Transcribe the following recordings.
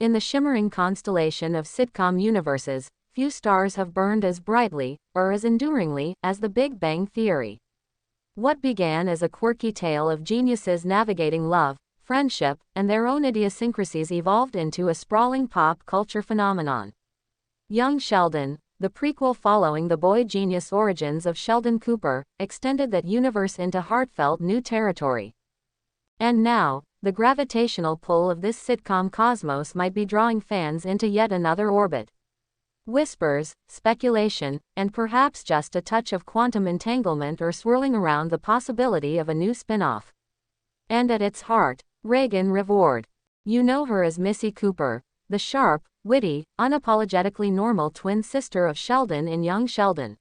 In the shimmering constellation of sitcom universes, few stars have burned as brightly, or as enduringly, as The Big Bang Theory. What began as a quirky tale of geniuses navigating love, friendship, and their own idiosyncrasies evolved into a sprawling pop culture phenomenon. Young Sheldon, the prequel following the boy genius origins of Sheldon Cooper, extended that universe into heartfelt new territory. And now, the gravitational pull of this sitcom cosmos might be drawing fans into yet another orbit. Whispers, speculation, and perhaps just a touch of quantum entanglement are swirling around the possibility of a new spin-off. And at its heart, Raegan Revord. You know her as Missy Cooper, the sharp, witty, unapologetically normal twin sister of Sheldon in Young Sheldon.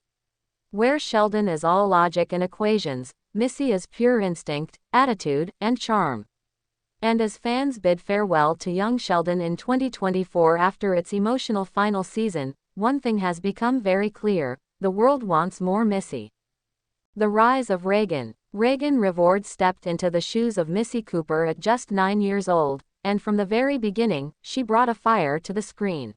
Where Sheldon is all logic and equations, Missy is pure instinct, attitude, and charm. And as fans bid farewell to Young Sheldon in 2024 after its emotional final season, one thing has become very clear: the world wants more Missy. The rise of Raegan. Raegan Revord stepped into the shoes of Missy Cooper at just 9 years old, and from the very beginning, she brought a fire to the screen.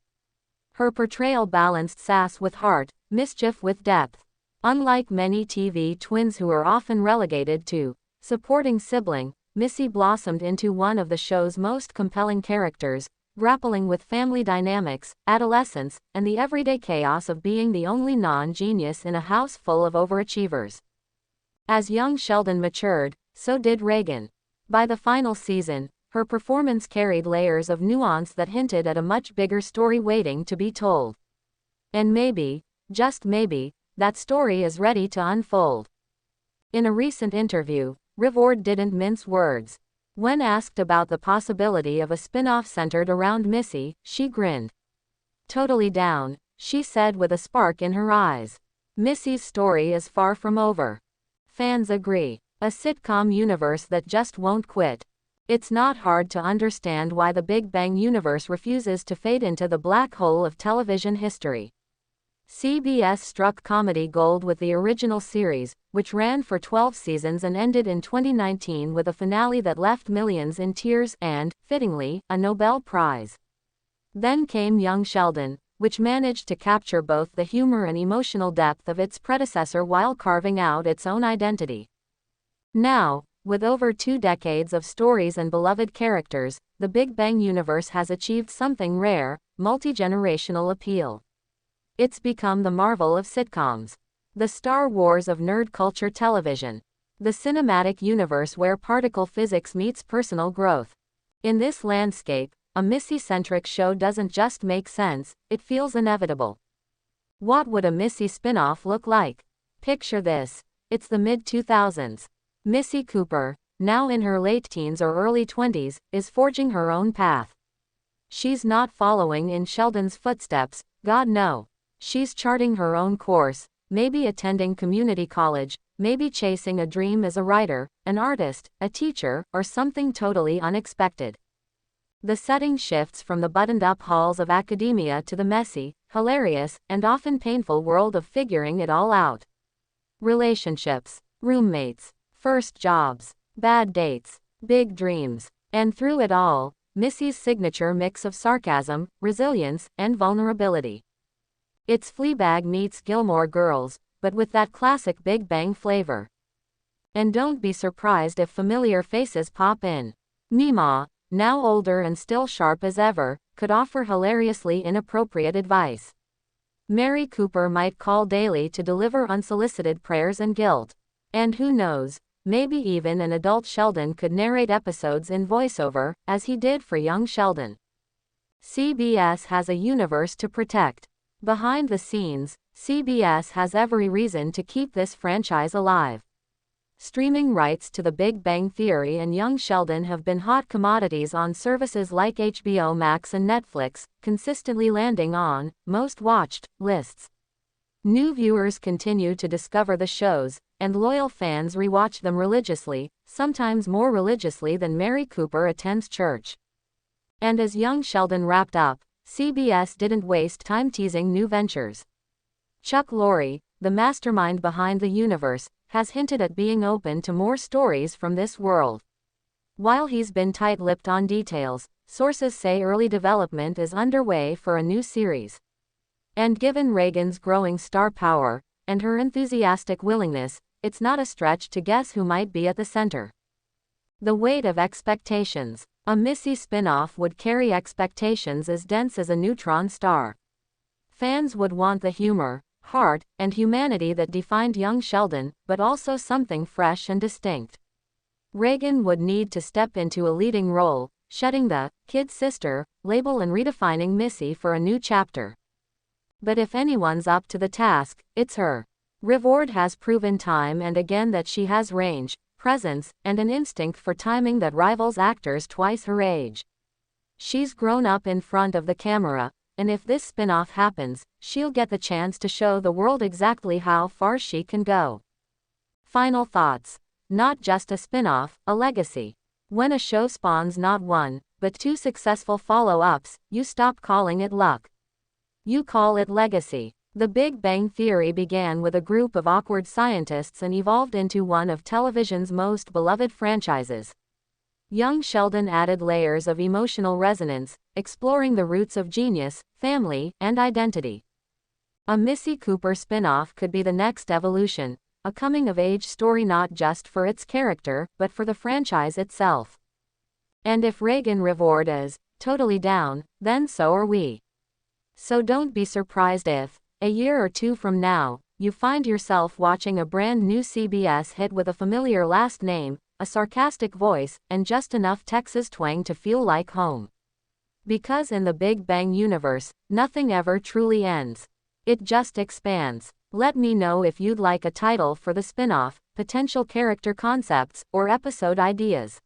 Her portrayal balanced sass with heart, mischief with depth. Unlike many TV twins who are often relegated to supporting sibling, Missy blossomed into one of the show's most compelling characters, grappling with family dynamics, adolescence, and the everyday chaos of being the only non-genius in a house full of overachievers. As Young Sheldon matured, so did Raegan. By the final season, her performance carried layers of nuance that hinted at a much bigger story waiting to be told. And maybe, just maybe, that story is ready to unfold. In a recent interview, Revord didn't mince words. When asked about the possibility of a spin-off centered around Missy, she grinned. Totally down, she said with a spark in her eyes. Missy's story is far from over. Fans agree. A sitcom universe that just won't quit. It's not hard to understand why the Big Bang universe refuses to fade into the black hole of television history. CBS struck comedy gold with the original series, which ran for 12 seasons and ended in 2019 with a finale that left millions in tears and, fittingly, a Nobel Prize. Then came Young Sheldon, which managed to capture both the humor and emotional depth of its predecessor while carving out its own identity. Now, with over 2 decades of stories and beloved characters, the Big Bang universe has achieved something rare: multi-generational appeal. It's become the Marvel of sitcoms. The Star Wars of nerd culture television. The cinematic universe where particle physics meets personal growth. In this landscape, a Missy-centric show doesn't just make sense, it feels inevitable. What would a Missy spin-off look like? Picture this. It's the mid-2000s. Missy Cooper, now in her late teens or early 20s, is forging her own path. She's not following in Sheldon's footsteps, God no. She's charting her own course, maybe attending community college, maybe chasing a dream as a writer, an artist, a teacher, or something totally unexpected. The setting shifts from the buttoned-up halls of academia to the messy, hilarious, and often painful world of figuring it all out. Relationships, roommates, first jobs, bad dates, big dreams. And through it all, Missy's signature mix of sarcasm, resilience, and vulnerability. It's Fleabag meets Gilmore Girls, but with that classic Big Bang flavor. And don't be surprised if familiar faces pop in. Meemaw, now older and still sharp as ever, could offer hilariously inappropriate advice. Mary Cooper might call daily to deliver unsolicited prayers and guilt. And who knows, maybe even an adult Sheldon could narrate episodes in voiceover, as he did for Young Sheldon. CBS has a universe to protect. Behind the scenes, CBS has every reason to keep this franchise alive. Streaming rights to The Big Bang Theory and Young Sheldon have been hot commodities on services like HBO Max and Netflix, consistently landing on most watched lists. New viewers continue to discover the shows, and loyal fans rewatch them religiously, sometimes more religiously than Mary Cooper attends church. And as Young Sheldon wrapped up, CBS didn't waste time teasing new ventures. Chuck Lorre, the mastermind behind the universe, has hinted at being open to more stories from this world. While he's been tight-lipped on details, sources say early development is underway for a new series. And given Raegan's growing star power, and her enthusiastic willingness, it's not a stretch to guess who might be at the center. The weight of expectations. A Missy spin-off would carry expectations as dense as a neutron star. Fans would want the humor, heart, and humanity that defined young Sheldon, but also something fresh and distinct. Raegan would need to step into a leading role, shedding the kid sister label and redefining Missy for a new chapter. But if anyone's up to the task, it's her. Revord has proven time and again that she has range, presence, and an instinct for timing that rivals actors twice her age. She's grown up in front of the camera, and if this spin-off happens, she'll get the chance to show the world exactly how far she can go. Final thoughts. Not just a spin-off, a legacy. When a show spawns not one, but two successful follow-ups, you stop calling it luck. You call it legacy. The Big Bang Theory began with a group of awkward scientists and evolved into one of television's most beloved franchises. Young Sheldon added layers of emotional resonance, exploring the roots of genius, family, and identity. A Missy Cooper spin-off could be the next evolution, a coming-of-age story not just for its character, but for the franchise itself. And if Raegan Revord is totally down, then so are we. So don't be surprised if, a year or two from now, you find yourself watching a brand new CBS hit with a familiar last name, a sarcastic voice, and just enough Texas twang to feel like home. Because in the Big Bang universe, nothing ever truly ends. It just expands. Let me know if you'd like a title for the spin-off, potential character concepts, or episode ideas.